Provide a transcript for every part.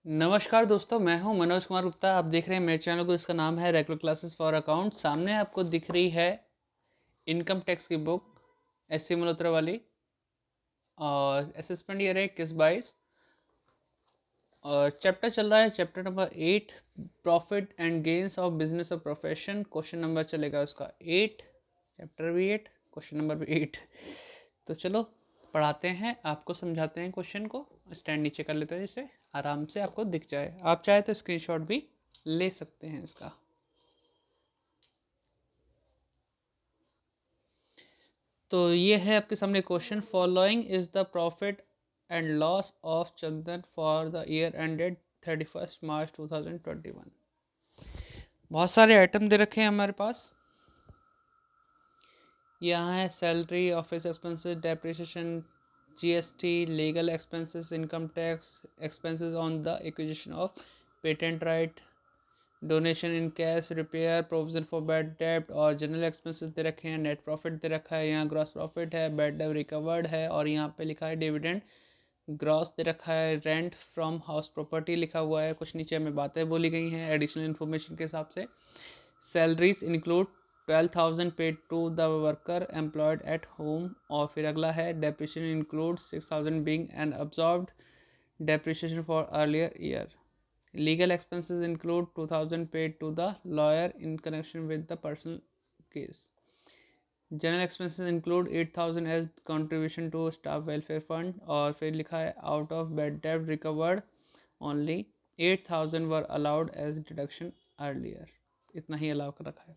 नमस्कार दोस्तों, मैं हूं मनोज कुमार गुप्ता। आप देख रहे हैं मेरे चैनल को, इसका नाम है रेगुलर क्लासेस फॉर अकाउंट। सामने आपको दिख रही है इनकम टैक्स की बुक एस सी मल्होत्रा वाली, और असेसमेंट ईयर है 21-22, और चैप्टर चल रहा है chapter number 8, profit and gains of business और प्रोफेशन। क्वेश्चन नंबर चलेगा उसका 8, चैप्टर भी 8, क्वेश्चन नंबर भी 8। तो चलो पढ़ाते हैं, आपको समझाते हैं क्वेश्चन को। स्टैंड नीचे कर लेते हैं जिससे आराम से आपको दिख जाए। आप चाहे तो स्क्रीनशॉट भी ले सकते हैं इसका। तो ये है आपके सामने question. Following is the profit and loss of Chandan for the year ended 31 मार्च 2021। बहुत सारे आइटम दे रखे हैं हमारे पास। यहाँ है salary, office expenses, depreciation, GST, legal expenses, income tax, expenses on the acquisition of patent right, donation in cash, repair, provision for bad डेप्ट और जनरल एक्सपेंसेस दे रखे हैं। नेट प्रॉफिट दे रखा है, यहाँ ग्रॉस प्रॉफिट है, बैड डेप्ट रिकवर्ड है, और यहाँ पे लिखा है डिविडेंड ग्रॉस दे रखा है। रेंट फ्रॉम हाउस प्रॉपर्टी लिखा हुआ है। कुछ नीचे में बातें बोली गई हैं एडिशनल इन्फॉर्मेशन के हिसाब से। Salaries include 12,000 paid to the worker employed at home, और फिर अगला है depreciation include 6,000 being and absorbed depreciation for earlier year. Legal expenses include 2,000 paid to the lawyer in connection with the personal case. General expenses include 8,000 as contribution to staff welfare fund, और फिर लिखा है out of bad debt recovered only 8,000 were allowed as deduction earlier. इतना ही allow कर रखा है।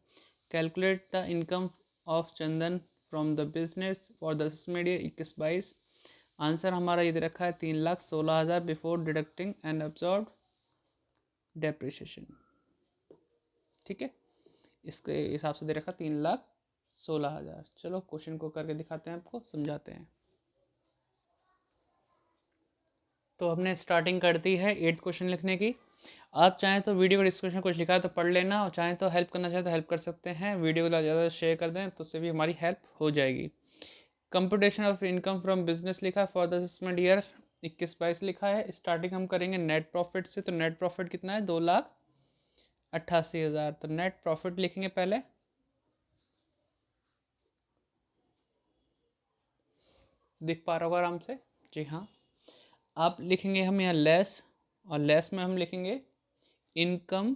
Calculate the income of Chandan from the business for the assessment year 21-22। Answer हमारा ये दे रखा है 3,16,000 before deducting and absorb depreciation. ठीक है, इसके हिसाब से दे रखा 3,16,000। चलो क्वेश्चन को करके दिखाते हैं, आपको समझाते हैं। तो हमने स्टार्टिंग कर दी है 8th क्वेश्चन लिखने की। आप चाहें तो वीडियो का डिस्क्रिप्शन कुछ लिखा है तो पढ़ लेना, और चाहें तो हेल्प करना चाहें तो हेल्प कर सकते हैं। वीडियो को ज़्यादा शेयर कर दें तो उससे भी हमारी हेल्प हो जाएगी। Computation of income from business लिखा है फॉर द असेसमेंट ईयर 21-22 लिखा है। स्टार्टिंग हम करेंगे नेट प्रॉफिट से। तो नेट प्रॉफिट कितना है? 2,88,000। तो नेट प्रॉफिट लिखेंगे पहले, दिख पा रहा होगा आराम से। जी हाँ, आप लिखेंगे हम यहाँ लेस, और लेस में हम लिखेंगे इनकम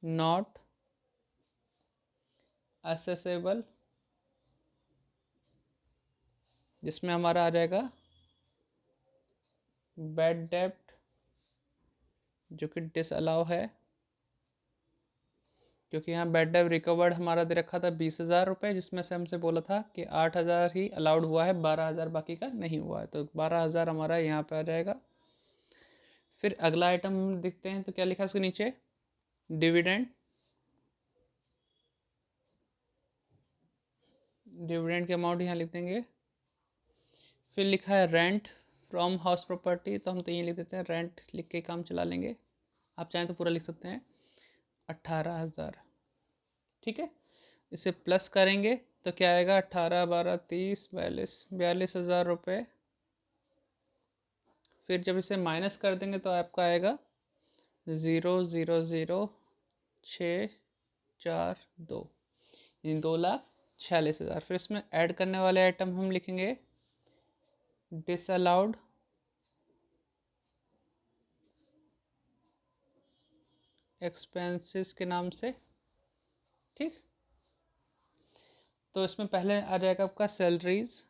नॉट असेसेबल, जिसमें हमारा आ जाएगा बैड डेप्ट, जो कि डिसअलाउ है, क्योंकि यहाँ बैड डेप्ट रिकवर्ड हमारा दे रखा था 20,000 रुपये, जिसमें से हमसे बोला था कि 8,000 ही अलाउड हुआ है, 12,000 बाकी का नहीं हुआ है। तो 12,000 हमारा यहाँ पे आ जाएगा। फिर अगला आइटम हम देखते हैं तो क्या लिखा है उसके नीचे, डिविडेंड। डिविडेंड के अमाउंट यहाँ लिख देंगे। फिर लिखा है रेंट फ्रॉम हाउस प्रॉपर्टी, तो हम तो ये लिख देते हैं, रेंट लिख के काम चला लेंगे। आप चाहें तो पूरा लिख सकते हैं, 18,000। ठीक है, इसे प्लस करेंगे तो क्या आएगा? 18, 12, 30, 42,000 रुपये। फिर जब इसे माइनस कर देंगे तो आपका आएगा 0,00,642, 2,46,000। फिर इसमें ऐड करने वाले आइटम हम लिखेंगे डिसअलाउड एक्सपेंसेस के नाम से। ठीक, तो इसमें पहले आ जाएगा आपका सैलरीज,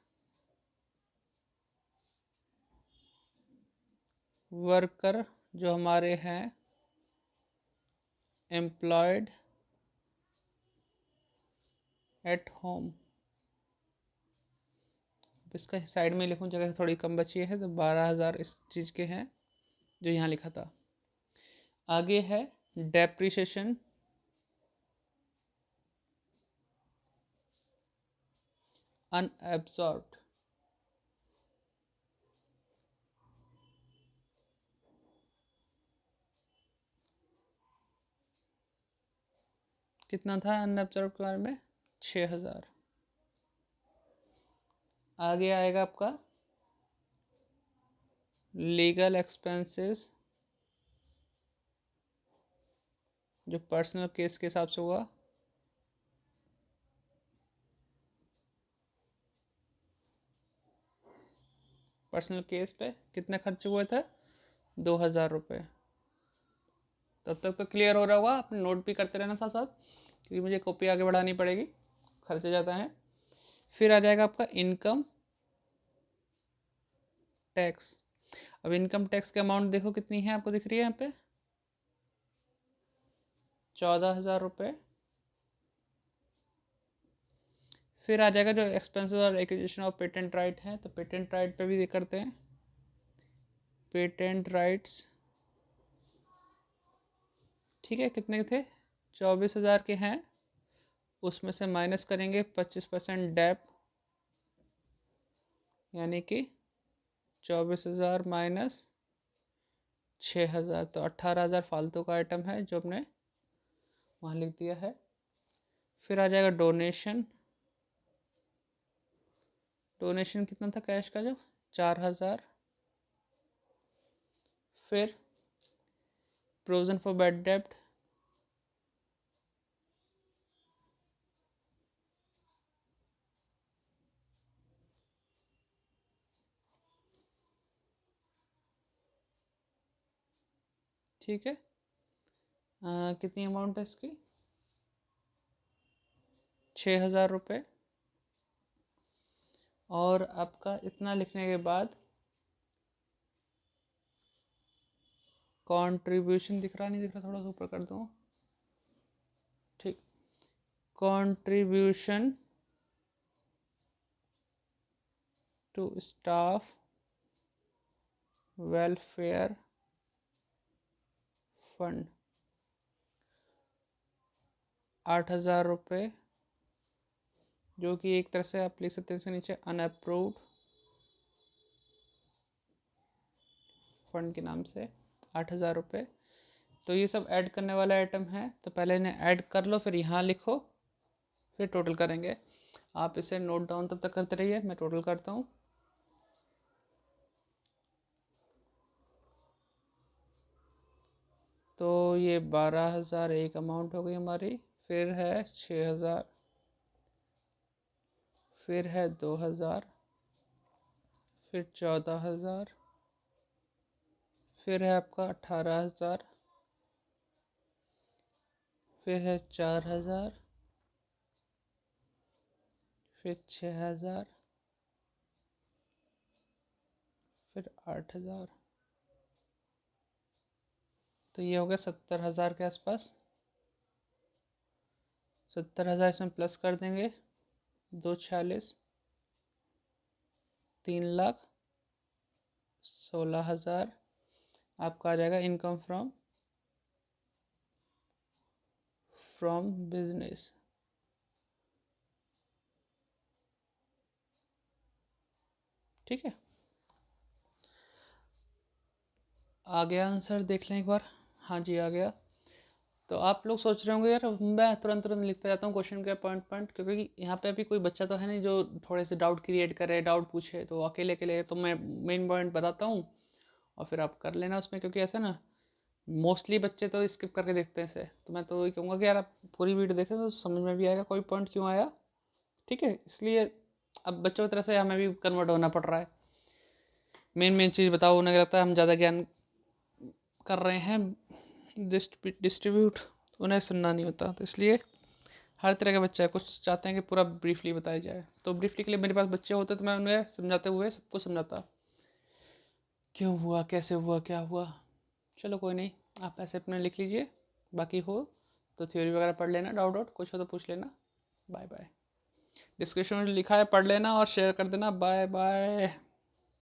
वर्कर जो हमारे हैं एम्प्लॉयड एट होम। इसका साइड में लिखूँ, जगह थोड़ी कम बची है, तो 12,000 इस चीज़ के हैं जो यहाँ लिखा था। आगे है डेप्रिसिएशन अनएब्सॉर्ब्ड, कितना था अनएब्सॉर्ब के बारे में? 6,000। आगे आएगा आपका लीगल एक्सपेंसेस जो पर्सनल केस के हिसाब से हुआ, पर्सनल केस पे कितने खर्च हुए थे, 2,000 रुपये। तब तक तो क्लियर हो रहा होगा, अपने नोट भी करते रहना साथ साथ, क्योंकि मुझे कॉपी आगे बढ़ानी पड़ेगी, खर्चे ज़्यादा हैं। फिर आ जाएगा आपका इनकम टैक्स। अब इनकम टैक्स की अमाउंट देखो कितनी है, आपको दिख रही है यहाँ पे, 14,000 रुपये। फिर आ जाएगा जो एक्सपेंसेस और एक्विजिशन ऑफ पेटेंट राइट है, तो पेटेंट राइट पे भी करते हैं। पेटेंट राइट्स ठीक है, कितने के थे, 24,000 के हैं। उसमें से माइनस करेंगे 25% डैप, यानी कि 24,000 माइनस 6,000, तो 18,000 फालतू का आइटम है जो हमने वहाँ लिख दिया है। फिर आ जाएगा डोनेशन। डोनेशन कितना था कैश का, जब 4,000। फिर प्रोविजन फॉर बैड डेब्ट, ठीक है। कितनी अमाउंट है इसकी, 6,000 रुपये। और आपका इतना लिखने के बाद कंट्रीब्यूशन दिख रहा नहीं दिख रहा, थोड़ा सा ऊपर कर दूँ, ठीक। Contribution to staff welfare fund 8,000 रुपये, जो कि एक तरह से आप लिख सकते हैं इसके नीचे अनअप्रूव्ड फंड के नाम से 8,000 रुपये। तो ये सब ऐड करने वाला आइटम है, तो पहले इन्हें ऐड कर लो, फिर यहाँ लिखो, फिर टोटल करेंगे। आप इसे नोट डाउन तब तक करते रहिए, मैं टोटल करता हूँ। तो ये 12,000 एक अमाउंट हो गई हमारी, फिर है 6,000, फिर है 2,000, फिर 14,000, फिर है आपका 18,000, फिर है 4,000, फिर 6,000, फिर 8,000। तो ये हो गया 70,000 के आसपास। 70,000 इसमें प्लस कर देंगे, 2 46, 3,16,000 आपका आ जाएगा इनकम फ्रॉम बिजनेस। ठीक है, आ गया आंसर, देख लें एक बार। हाँ जी, आ गया। तो आप लोग सोच रहे होंगे यार मैं तुरंत तुरंत लिखता जाता हूँ क्वेश्चन के पॉइंट पॉइंट, क्योंकि यहाँ पे अभी कोई बच्चा तो है नहीं जो थोड़े से डाउट क्रिएट करे, डाउट पूछे, तो अकेले अकेले तो मैं मेन पॉइंट बताता हूँ और फिर आप कर लेना उसमें, क्योंकि ऐसा ना मोस्टली बच्चे तो स्किप करके देखते हैं इसे, तो मैं तो वही कहूँगा कि यार आप पूरी वीडियो देखें तो समझ में भी आएगा कोई पॉइंट क्यों आया। ठीक है, इसलिए अब बच्चों की तरह से हमें भी कन्वर्ट होना पड़ रहा है। मेन मेन चीज़ बताओ, उन्हें लगता है हम ज़्यादा ज्ञान कर रहे हैं डिस्ट्रीब्यूट, उन्हें सुनना नहीं होता, तो इसलिए हर तरह का बच्चा है, कुछ चाहते हैं कि पूरा ब्रीफली बताया जाए, तो ब्रीफली के लिए मेरे पास बच्चे होते तो मैं उन्हें समझाते हुए सबको समझाता, क्यों हुआ, कैसे हुआ, क्या हुआ। चलो कोई नहीं, आप ऐसे अपने लिख लीजिए, बाकी हो तो थ्योरी वगैरह पढ़ लेना, डाउट डाउट कुछ हो तो पूछ लेना। Bye bye. डिस्क्रिप्शन में लिखा है पढ़ लेना और शेयर कर देना। Bye bye.